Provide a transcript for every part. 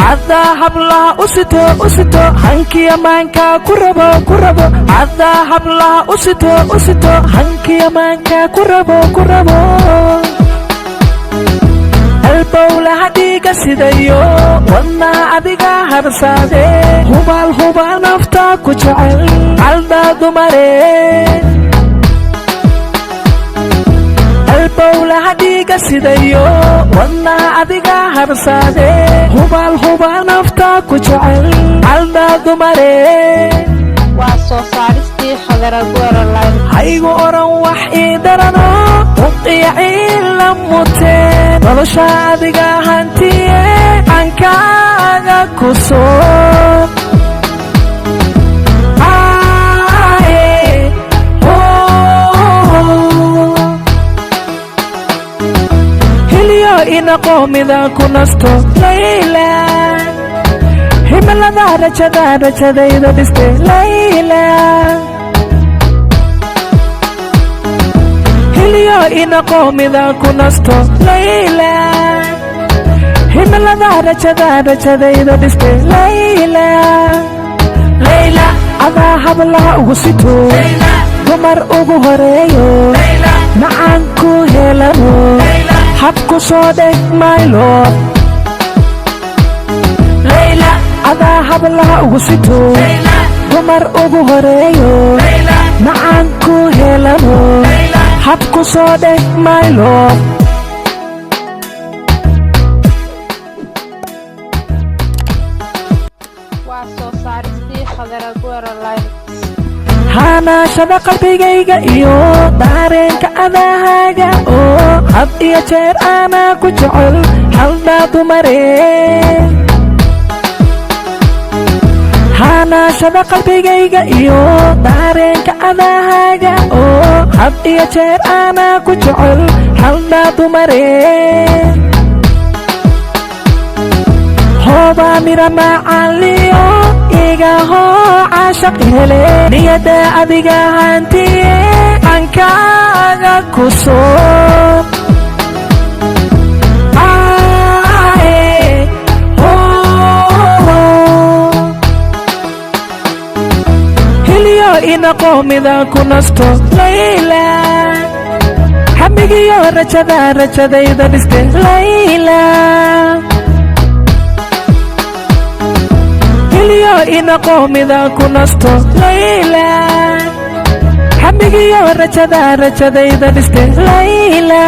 عدا حبلها أسيتو هنكي أمانكا كربو عدا حبلها أسيتو هنكي أمانكا كربو البولة هديك سيديو وانا أديك هرسادي هبال نفتا كجعل عالدا دماري البولة هديك سيديو وانا أديك هرسادي هبال نفتا كجعل عالدا دماري واسو صارستي خضر القرى هايغو أوران وحي درانو وقيعي لموتين nolosha adiga hantiye aan kaaga ku soo hiliyo ina qoomida ku nasto layla himilada rajadayda dhiste layla hiliyo ina qoomida ku nasto layla himilada rajadayda dhiste layla adaa hablaha ugu sito dumar ugu horeeyo macaan ku helano habku soo dheg my lord adaa hablaha ugu sito dumar ugu horeeyo macaan ku helano habku soo dheg my lord واسو صارستي خضر القرى hanaashada qalbigayga iyo dareenka adahaaga oo had iyo jeer aanaa ku jecel haldhaa dumare hanaashada qalbigayga iyo dareenka adahaaga oo had iyo jeer aanaa ku jecel haldhaa dumare hooba mira macaaliyo igaho caashaq hele niyada adiga hantiye aan kaaga ku soo hiliyo ina qoomida ku nasto layla hamigiyo rajadayda dhiste layla hiliyo ina qoomida ku nasto layla hamigiyo rajadayda dhiste layla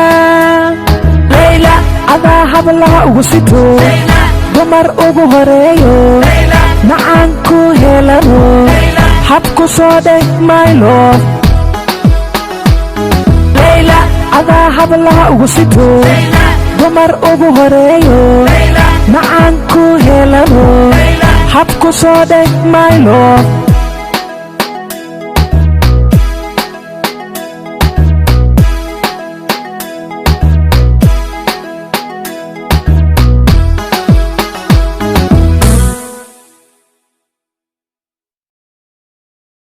adaa hablaha ugu sito dumar ugu horeeyo macaan ku helano habku soo dheg my lord adaa hablaha ugu sito dumar ugu horeeyo macaan ku helano habku soo dheg my lord